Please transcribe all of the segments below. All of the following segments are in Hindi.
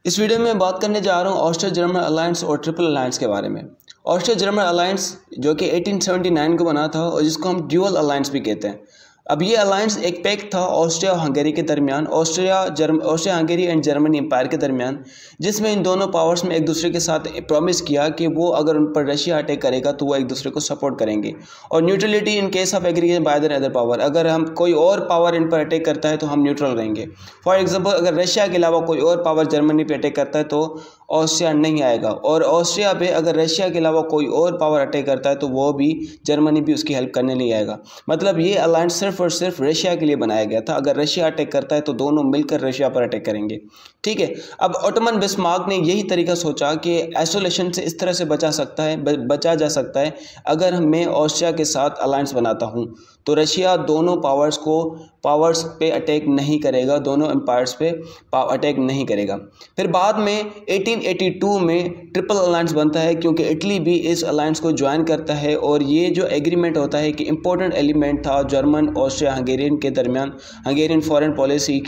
इस वीडियो में मैं बात करने जा रहा हूँ ऑस्ट्रियो जर्मन अलायंस और ट्रिपल अलायंस के बारे में। ऑस्ट्रियो जर्मन अलायंस जो कि 1879 को बना था और जिसको हम ड्यूअल अलायंस भी कहते हैं। अब ये अलायंस एक पैक्ट था ऑस्ट्रिया और हंगरी के दरमियान, Austria Hungary and Germany empire के दरमियान, जिसमें इन दोनों पावर्स में एक दूसरे के साथ प्रॉमिस किया कि वो अगर उन पर रशिया अटैक करेगा तो वो एक दूसरे को सपोर्ट करेंगे, और neutrality in case of aggregation by the other power. अगर हम कोई और पावर इन पर अटैक करता है तो हम न्यूट्रल रहेंगे। फॉर एग्जाम्पल, अगर रशिया के अलावा कोई और पावर जर्मनी पे अटैक करता है तो ऑस्ट्रिया नहीं आएगा, और ऑस्ट्रिया पे अगर रशिया के अलावा कोई और पावर अटैक करता है तो वो भी जर्मनी भी उसकी हेल्प करने नहीं आएगा। मतलब ये अलायंस सिर्फ और सिर्फ रशिया के लिए बनाया गया था। अगर रशिया अटैक करता है तो दोनों मिलकर रशिया पर अटैक करेंगे। ठीक है। अब ओटोमन बिस्मार्क ने यही तरीका सोचा कि आइसोलेशन से इस तरह से बचा जा सकता है। अगर मैं ऑस्ट्रिया के साथ अलायंस बनाता हूँ तो रशिया दोनों पावर्स पे अटैक नहीं करेगा, दोनों एम्पायर्स पे अटैक नहीं करेगा। फिर बाद में 1882 में ट्रिपल अलायंस बनता है, क्योंकि इटली भी इस अलायंस को ज्वाइन करता है, और ये जो एग्रीमेंट होता है कि इम्पोर्टेंट एलिमेंट था जर्मन ऑस्ट्रिया हंगेरियन के दरमियान, हंगेरियन फॉरेन पॉलिसी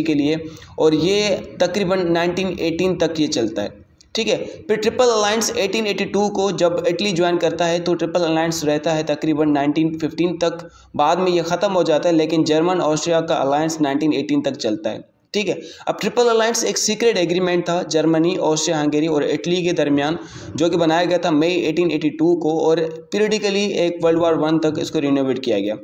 के लिए, और ये तकरीबन 1918 तक ये चलता है। ठीक है। फिर ट्रिपल अलायंस 1882 को जब इटली ज्वाइन करता है तो ट्रिपल अलायंस रहता है तकरीबन 1915 तक। बाद में ये ख़त्म हो जाता है, लेकिन जर्मन ऑस्ट्रिया का अलायंस 1918 तक चलता है। ठीक है। अब ट्रिपल अलायंस एक सीक्रेट एग्रीमेंट था जर्मनी, ऑस्ट्रिया हंगेरी और इटली के दरमियान, जो कि बनाया गया था मई 1882 को, और पीरियडिकली एक वर्ल्ड वॉर 1 तक इसको रिनोवेट किया गया।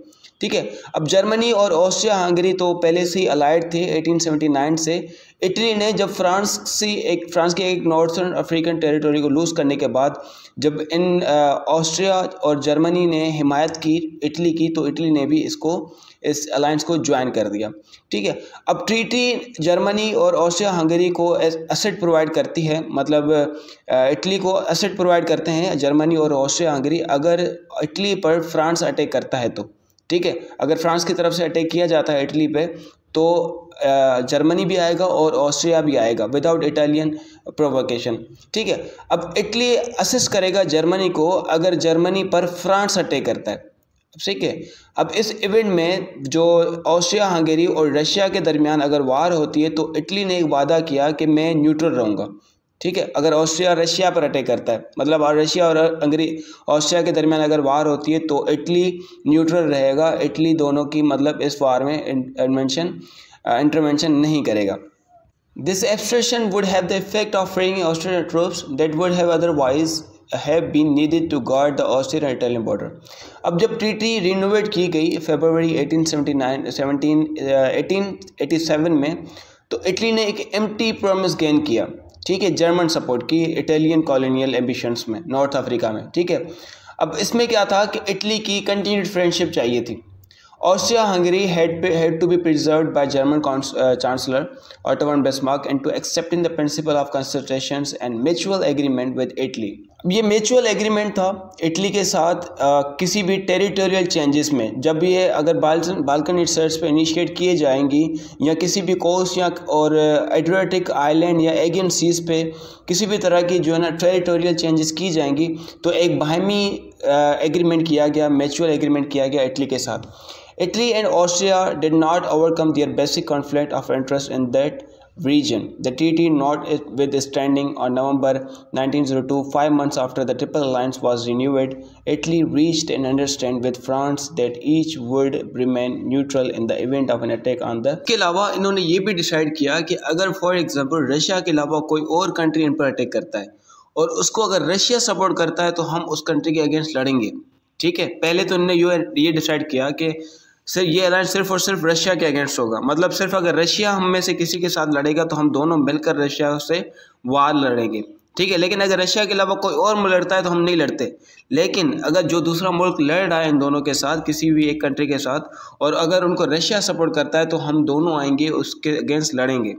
ठीक है। अब जर्मनी और ऑस्ट्रिया हंगरी तो पहले से ही अलाइड थे 1879 से। इटली ने जब फ्रांस के एक नॉर्थर्न अफ्रीकन टेरिटोरी को लूज़ करने के बाद जब इन ऑस्ट्रिया और जर्मनी ने हिमायत की इटली की, तो इटली ने भी इस अलायंस को ज्वाइन कर दिया। ठीक है। अब ट्रीटी जर्मनी और ऑस्ट्रिया हंगरी को एसेट प्रोवाइड करती है, मतलब इटली को एसेट प्रोवाइड करते हैं जर्मनी और ऑस्ट्रिया हंगरी, अगर इटली पर फ्रांस अटैक करता है तो। ठीक है। अगर फ्रांस की तरफ से अटैक किया जाता है इटली पे तो जर्मनी भी आएगा और ऑस्ट्रिया भी आएगा विदाउट इटालियन प्रोवोकेशन। ठीक है। अब इटली असिस्ट करेगा जर्मनी को अगर जर्मनी पर फ्रांस अटैक करता है। ठीक है। अब इस इवेंट में जो ऑस्ट्रिया हंगेरी और रशिया के दरमियान अगर वार होती है तो इटली ने एक वादा किया कि मैं न्यूट्रल रहूँगा। ठीक है। अगर ऑस्ट्रिया रशिया पर अटैक करता है, मतलब रशिया और हंगरी ऑस्ट्रिया के दरमियान अगर वार होती है तो इटली न्यूट्रल रहेगा। इटली दोनों की मतलब इस वार में इंटरवेंशन नहीं करेगा। This abstraction would have the effect of freeing Austrian troops that would have otherwise have been needed to guard the Austrian Italian border. अब जब ट्रीटी रिनोवेट की गई फरवरी 1887 में, तो इटली ने एक एम्प्टी प्रॉमिस गेन किया। ठीक है। जर्मन सपोर्ट की इटालियन कॉलोनियल एम्बिशंस में नॉर्थ अफ्रीका में। ठीक है। अब इसमें क्या था कि इटली की कंटिन्यूड फ्रेंडशिप चाहिए थी। Austria Hungary had to be preserved by German Chancellor Otto von Bismarck and to accepting the principle of consultations and mutual agreement with Italy। ये म्यूचुअल एग्रीमेंट था इटली के साथ किसी भी टेरिटोरियल चेंजेस में, जब ये अगर बाल्कन रिसर्च पे इनिशिएट किए जाएंगी या किसी भी कोस्ट या और एड्रियाटिक आइलैंड या एगियन सीज पे किसी भी तरह की जो है ना टेरिटोरियल चेंजेस की जाएंगी, तो एक बाहमी एग्रीमेंट किया गया, म्यूचुअल एग्रीमेंट किया गया इटली के साथ। Italy and Austria did not overcome their basic conflict of interest in that region. The treaty notwithstanding, on November 1902, 5 months after the Triple Alliance was renewed, Italy reached an understanding with France that each would remain neutral in the event of an attack on the। इसके अलावा इन्होंने ये भी डिसाइड किया कि अगर फॉर एग्जांपल रशिया के अलावा कोई और कंट्री इन पर अटैक करता है और उसको अगर रशिया सपोर्ट करता है तो हम उस कंट्री के अगेंस्ट लड़ेंगे। ठीक है। पहले तो इन्होंने ये डिसाइड किया कि सर ये अलायंस सिर्फ और सिर्फ रशिया के अगेंस्ट होगा, मतलब सिर्फ अगर रशिया हम में से किसी के साथ लड़ेगा तो हम दोनों मिलकर रशिया से वार लड़ेंगे। ठीक है। लेकिन अगर रशिया के अलावा कोई और मुल्क लड़ता है तो हम नहीं लड़ते। लेकिन अगर जो दूसरा मुल्क लड़ रहा है इन दोनों के साथ, किसी भी एक कंट्री के साथ, और अगर उनको रशिया सपोर्ट करता है तो हम दोनों आएंगे उसके अगेंस्ट लड़ेंगे।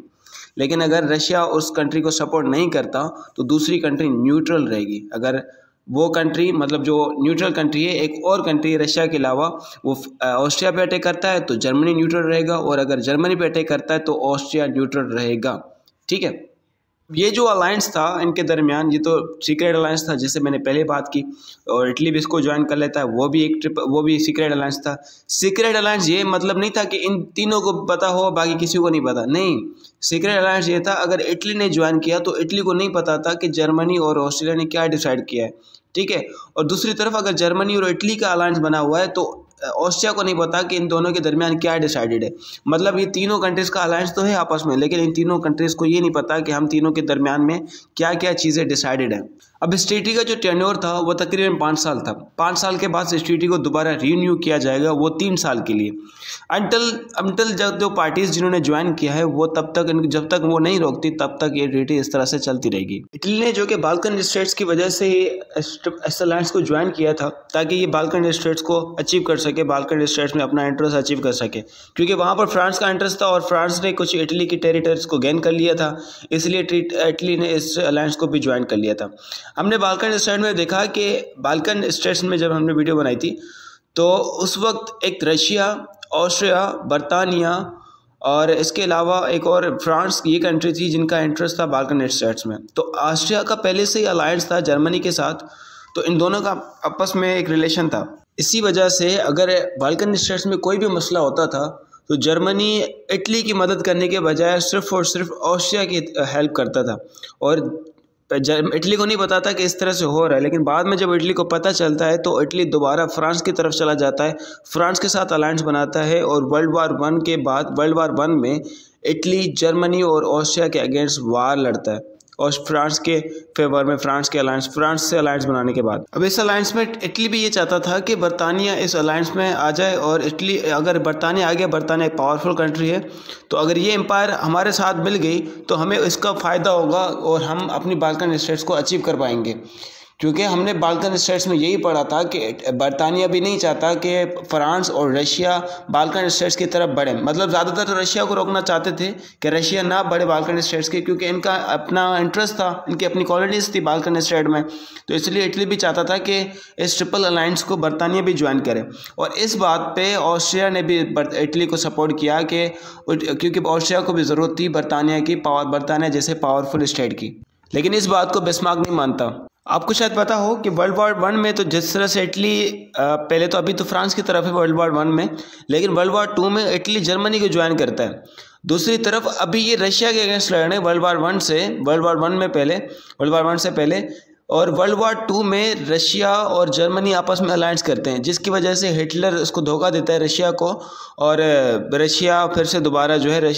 लेकिन अगर रशिया उस कंट्री को सपोर्ट नहीं करता तो दूसरी कंट्री न्यूट्रल रहेगी। अगर वो कंट्री, मतलब जो न्यूट्रल कंट्री है, एक और कंट्री रशिया के अलावा वो ऑस्ट्रिया पे अटैक करता है तो जर्मनी न्यूट्रल रहेगा, और अगर जर्मनी पे अटैक करता है तो ऑस्ट्रिया न्यूट्रल रहेगा। ठीक है। ये जो अलायंस था इनके दरमियान, ये तो सीक्रेट अलायंस था जिससे मैंने पहले बात की, और इटली भी इसको ज्वाइन कर लेता है, वो भी सीक्रेट अलायंस था। सीक्रेट अलायंस ये मतलब नहीं था कि इन तीनों को पता हो बाकी किसी को नहीं पता, नहीं। सीक्रेट अलायंस ये था अगर इटली ने ज्वाइन किया तो इटली को नहीं पता था कि जर्मनी और ऑस्ट्रेलिया ने क्या डिसाइड किया है, ठीक है। और दूसरी तरफ अगर जर्मनी और इटली का अलायंस बना हुआ है तो ऑस्ट्रिया को नहीं पता कि इन दोनों के दरमियान क्या डिसाइडेड है। मतलब ये तीनों कंट्रीज़ का अलायंस तो है आपस में, लेकिन इन तीनों कंट्रीज़ को ये नहीं पता कि हम तीनों के दरमियान में क्या क्या चीज़ें डिसाइडेड है। अब इस ट्रीटी का जो टेन्योर था वो तकरीबन 5 साल था। 5 साल के बाद इस ट्रीटी को दोबारा रीन्यू किया जाएगा, वो 3 साल के लिए। अंटल जब जो पार्टीज जिन्होंने ज्वाइन किया है वो तब तक, जब तक वो नहीं रोकती तब तक ये ट्रीटी इस तरह से चलती रहेगी। इटली ने जो कि बाल्कन स्टेट्स की वजह से इस अलायंस को ज्वाइन किया था ताकि ये बाल्कन स्टेट्स को अचीव कर सके, बाल्कन स्टेट्स में अपना इंटरेस्ट अचीव कर सके, क्योंकि वहाँ पर फ्रांस का इंटरेस्ट था और फ्रांस ने कुछ इटली की टेरिटरीज को गेन कर लिया था, इसलिए इटली ने इस अलायंस को भी ज्वाइन कर लिया था। हमने बाल्कन स्टेट में देखा कि बाल्कन स्टेट्स में जब हमने वीडियो बनाई थी तो उस वक्त एक रशिया, ऑस्ट्रिया, बरतानिया और इसके अलावा एक और फ्रांस, ये कंट्री थी जिनका इंटरेस्ट था बाल्कन स्टेट्स में। तो ऑस्ट्रिया का पहले से ही अलायंस था जर्मनी के साथ, तो इन दोनों का आपस में एक रिलेशन था। इसी वजह से अगर बाल्कन स्टेट्स में कोई भी मसला होता था तो जर्मनी इटली की मदद करने के बजाय सिर्फ और सिर्फ ऑस्ट्रिया की हेल्प करता था, और इटली को नहीं पता था कि इस तरह से हो रहा है। लेकिन बाद में जब इटली को पता चलता है तो इटली दोबारा फ्रांस की तरफ चला जाता है, फ्रांस के साथ अलायंस बनाता है, और वर्ल्ड वार 1 के बाद, वर्ल्ड वार 1 में इटली जर्मनी और ऑस्ट्रिया के अगेंस्ट वार लड़ता है, और फ्रांस के फेवर में, फ्रांस से अलायंस बनाने के बाद। अब इस अलायंस में इटली भी ये चाहता था कि बरतानिया इस अलायंस में आ जाए, और इटली, अगर बरतानिया आ गया, बरतानिया एक पावरफुल कंट्री है, तो अगर ये एम्पायर हमारे साथ मिल गई तो हमें इसका फ़ायदा होगा और हम अपनी बाल्कन स्टेट्स को अचीव कर पाएंगे। क्योंकि हमने बाल्कन स्टेट्स में यही पढ़ा था कि बरतानिया भी नहीं चाहता कि फ्रांस और रशिया बाल्कन स्टेट्स की तरफ बढ़े। मतलब ज़्यादातर तो रशिया को रोकना चाहते थे कि रशिया ना बढ़े बाल्कन स्टेट्स के, क्योंकि इनका अपना इंटरेस्ट था, इनकी अपनी कॉलोनीज थी बाल्कन स्टेट में। तो इसलिए इटली भी चाहता था कि इस ट्रिपल अलायंस को बरतानिया भी ज्वाइन करे, और इस बात पर ऑस्ट्रिया ने भी इटली को सपोर्ट किया कि, क्योंकि ऑस्ट्रिया को भी ज़रूरत थी बरतानिया की, बरतानिया जैसे पावरफुल स्टेट की। लेकिन इस बात को बिस्मार्क नहीं मानता। आपको शायद पता हो कि वर्ल्ड वार 1 में तो जिस तरह से इटली, पहले तो अभी तो फ्रांस की तरफ है वर्ल्ड वार 1 में, लेकिन वर्ल्ड वार 2 में इटली जर्मनी को ज्वाइन करता है। दूसरी तरफ अभी ये रशिया के अगेंस्ट लड़ रहे हैं वर्ल्ड वार 1 से पहले, और वर्ल्ड वार 2 में रशिया और जर्मनी आपस में अलायंस करते हैं, जिसकी वजह से हिटलर उसको धोखा देता है रशिया को, और रशिया फिर से दोबारा जो है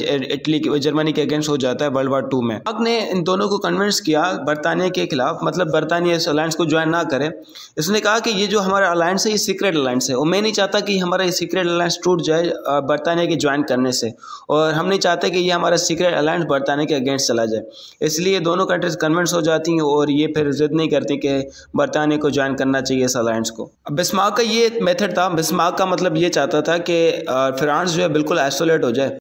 जर्मनी के अगेंस्ट हो जाता है वर्ल्ड वार 2 में। पाक ने इन दोनों को कन्विंस किया बरतानिया के खिलाफ, मतलब बरतानिया इस अलायंस को ज्वाइन ना करे। इसने कहा कि ये जो हमारा अलायंस है ये सीक्रेट अलायंस है, और मैं नहीं चाहता कि हमारा ये सीक्रेट अलायंस टूट जाए बरतानिया के ज्वाइन करने से, और हम नहीं चाहते कि ये हमारा सीक्रेट अलायंस बरतानिया के अगेंस्ट चला जाए। इसलिए दोनों कंट्रीज कन्विंस हो जाती हैं और ये फिर जिद नहीं करती कि बरतानिया को ज्वाइन करना चाहिए इस अलायंस को। अब बिस्मार्क का ये मेथड था, बिस्मार्क का मतलब ये चाहता था कि फ्रांस जो है बिल्कुल आइसोलेट हो जाए।